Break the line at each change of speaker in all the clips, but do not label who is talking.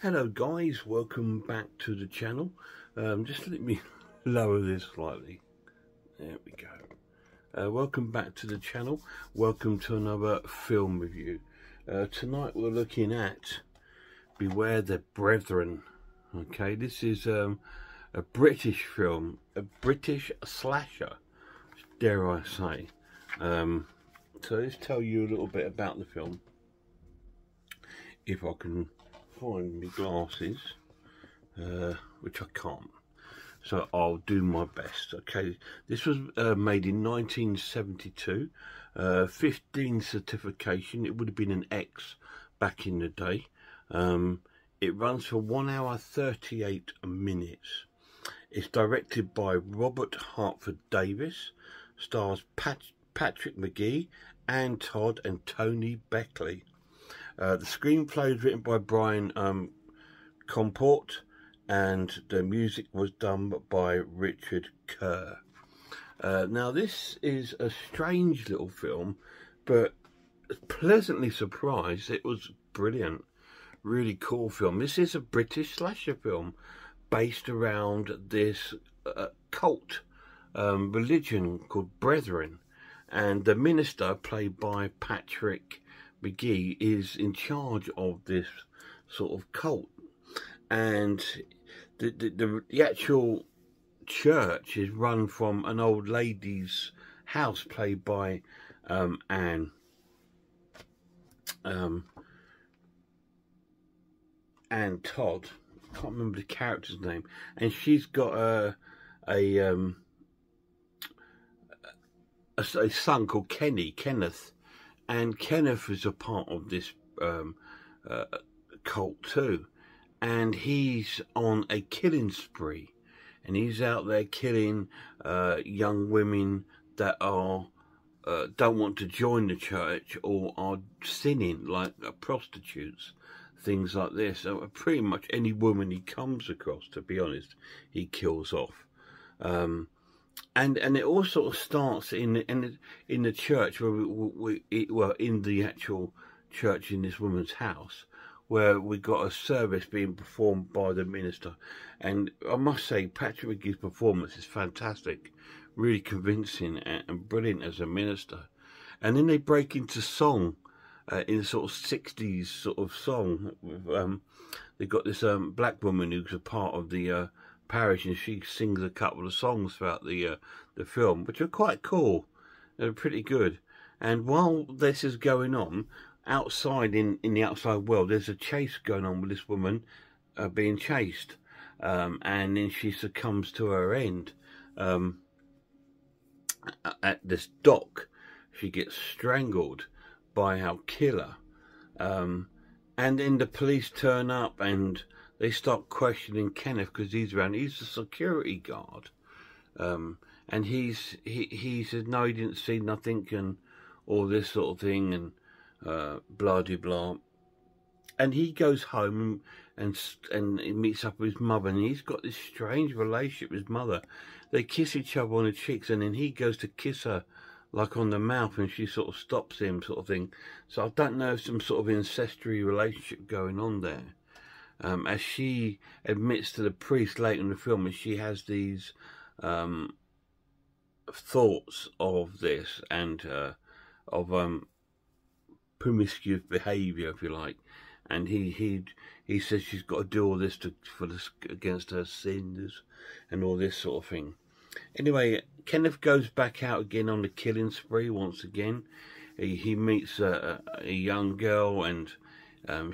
Hello guys, welcome back to the channel. Just let me lower this slightly. There we go. Welcome back to the channel. Welcome to another film review. Tonight we're looking at Beware the Brethren. Okay, this is a British film, a British slasher, dare I say. So let's tell you a little bit about the film. If I can find my glasses, which I can't, so I'll do my best. Okay, this was made in 1972, 15 certification. It would have been an X back in the day. It runs for 1 hour 38 minutes. It's directed by Robert Hartford Davis, stars Patrick Magee, Anne Todd and Tony Beckley. The screenplay is written by Brian Comport, and the music was done by Richard Kerr. Now this is a strange little film, but pleasantly surprised. It was brilliant, really cool film. This is a British slasher film based around this cult religion called Brethren, and the minister, played by Patrick Magee, is in charge of this sort of cult, and the actual church is run from an old lady's house played by Anne Todd. I can't remember the character's name, and she's got a son called Kenneth. And Kenneth is a part of this cult too, and he's on a killing spree, and he's out there killing young women that are don't want to join the church or are sinning, like prostitutes, things like this. So pretty much any woman he comes across, to be honest, he kills off. And it all sort of starts in the church, where well, in the actual church in this woman's house, where we got a service being performed by the minister. And I must say, Patrick Magee's performance is fantastic, really convincing and brilliant as a minister. And then they break into song, in a sort of 60s sort of song. They've got this black woman who's a part of the parish, and she sings a couple of songs throughout the film, which are quite cool. They're pretty good. And while this is going on outside, in the outside world, there's a chase going on with this woman being chased, and then she succumbs to her end at this dock. She gets strangled by our killer, and then the police turn up and they start questioning Kenneth, because he's around. He's a security guard, and he says no, he didn't see nothing, and all this sort of thing, and blah de blah. And he goes home and he meets up with his mother, and he's got this strange relationship with his mother. They kiss each other on the cheeks, and then he goes to kiss her like on the mouth, and she sort of stops him, sort of thing. So I don't know if some sort of incestuary relationship going on there. As she admits to the priest later in the film, and she has these thoughts of this, and of promiscuous behaviour, if you like. And he says she's got to do all this against her sins and all this sort of thing. Anyway, Kenneth goes back out again on the killing spree once again. He meets a young girl, and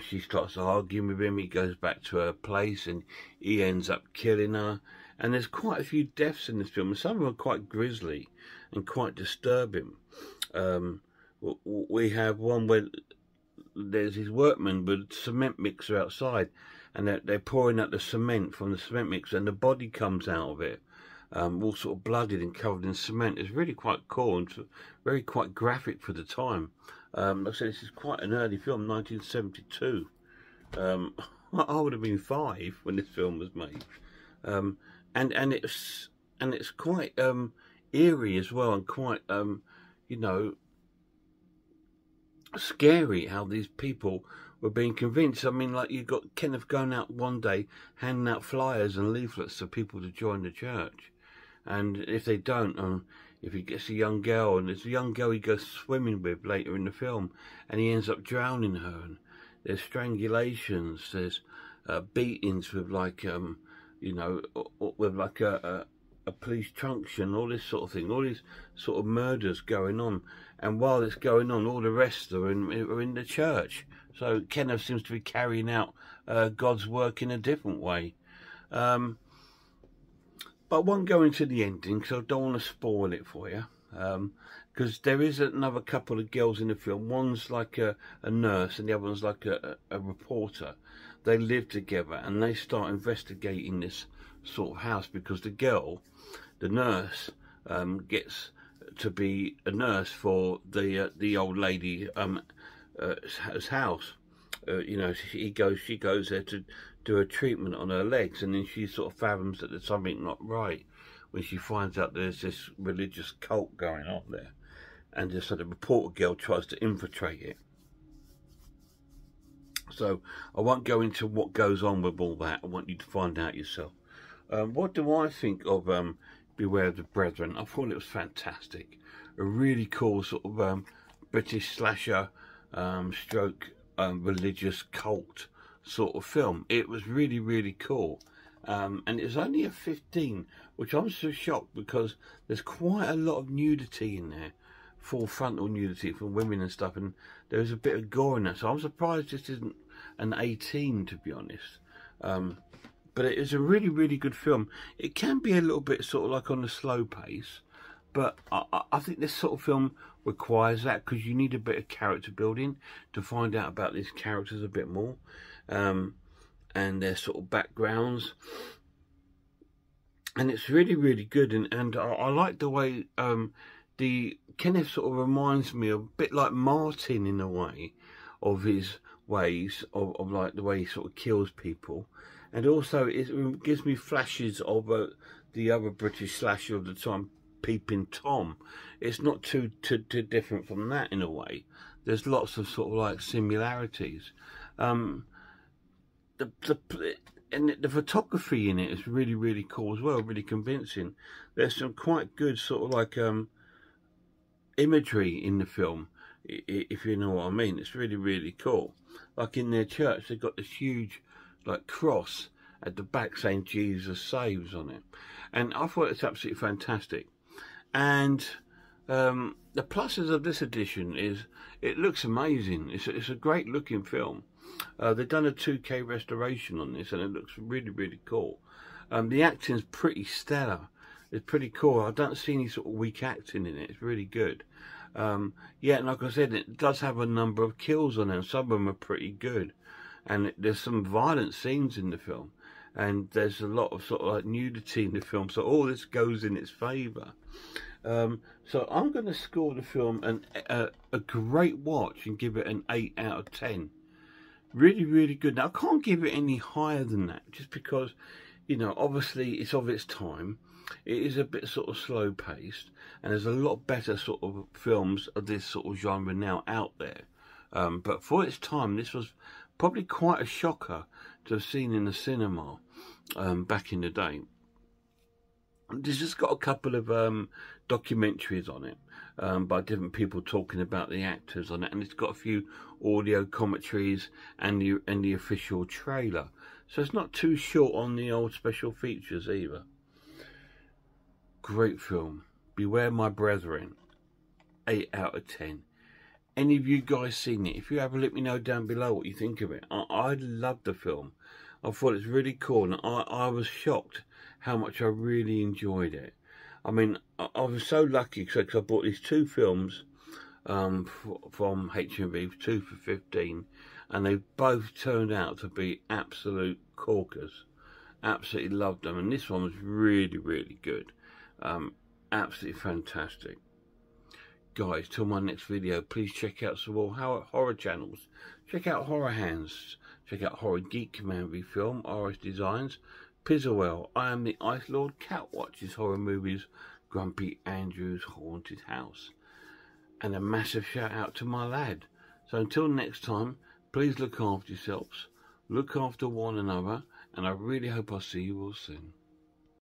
she starts arguing with him. He goes back to her place, and he ends up killing her. And there's quite a few deaths in this film, and some of them are quite grisly and quite disturbing. We have one where there's his workmen with cement mixer outside, and they're pouring out the cement from the cement mixer, and the body comes out of it, all sort of blooded and covered in cement. It's really quite cool and very quite graphic for the time. Like I said, this is quite an early film, 1972. I would have been 5 when this film was made, and it's quite eerie as well, and quite you know, scary how these people were being convinced. I mean, like, you got Kenneth going out one day handing out flyers and leaflets to people to join the church, and if they don't, if he gets a young girl, and there's a young girl he goes swimming with later in the film, and he ends up drowning her, and there's strangulations, there's beatings with like you know, with like a police truncheon, all this sort of thing, all these sort of murders going on. And while it's going on, all the rest are in the church. So Kenneth seems to be carrying out God's work in a different way. But I won't go into the ending because I don't want to spoil it for you. Because there is another couple of girls in the film. One's like a nurse and the other one's like a reporter. They live together and they start investigating this sort of house because the girl, the nurse, gets to be a nurse for the old lady house. You know, she goes there to do a treatment on her legs, and then she sort of fathoms that there's something not right when she finds out there's this religious cult going on there, and just so the reporter girl tries to infiltrate it. So I won't go into what goes on with all that. I want you to find out yourself. What do I think of Beware of the Brethren? I thought it was fantastic. A really cool sort of British slasher stroke religious cult sort of film. It was really, really cool. And it was only a 15, which I'm so shocked because there's quite a lot of nudity in there. Full frontal nudity for women and stuff, and there's a bit of gore in that, so I'm surprised this isn't an 18, to be honest. But it is a really, really good film. It can be a little bit sort of like on the slow pace, but I think this sort of film requires that because you need a bit of character building to find out about these characters a bit more, and their sort of backgrounds. And it's really, really good, and I like the way the Kenneth sort of reminds me a bit like Martin in a way, of his ways, of like the way he sort of kills people. And also it gives me flashes of the other British slasher of the time, Peeping Tom. It's not too different from that in a way. There's lots of sort of like similarities. And the photography in it is really, really cool as well, really convincing. There's some quite good sort of like imagery in the film, if you know what I mean. It's really, really cool. Like in their church, they've got this huge like cross at the back saying Jesus saves on it, and I thought it's absolutely fantastic. And the pluses of this edition is it looks amazing. It's a great looking film. They've done a 2K restoration on this, and it looks really, really cool. The acting's pretty stellar. It's pretty cool. I don't see any sort of weak acting in it. It's really good. Yeah, and like I said, it does have a number of kills on it, and some of them are pretty good. And there's some violent scenes in the film, and there's a lot of sort of like nudity in the film, so all this goes in its favour. So I'm going to score the film a great watch and give it an 8 out of 10. Really, really good. Now, I can't give it any higher than that, just because, you know, obviously it's of its time. It is a bit sort of slow paced, and there's a lot better sort of films of this sort of genre now out there. But for its time, this was probably quite a shocker to have seen in the cinema back in the day. This has got a couple of documentaries on it by different people talking about the actors on it, and it's got a few audio commentaries and the official trailer. So it's not too short on the old special features either. Great film. Beware My Brethren. 8 out of 10. Any of you guys seen it? If you have, let me know down below what you think of it. I loved the film. I thought it was really cool, and I was shocked how much I really enjoyed it. I mean, I was so lucky because I bought these 2 films from HMV, 2 for 15, and they both turned out to be absolute corkers. Absolutely loved them, and this one was really, really good. Absolutely fantastic. Guys, till my next video, please check out some more horror channels. Check out Horror Hands. Check out Horror Geek Movie Film, RS Designs, Pizzawell, I Am the Ice Lord, Cat Watches Horror Movies, Grumpy Andrew's Haunted House. And a massive shout out to my lad. So until next time, Please look after yourselves, look after one another, and I really hope I'll see you all soon.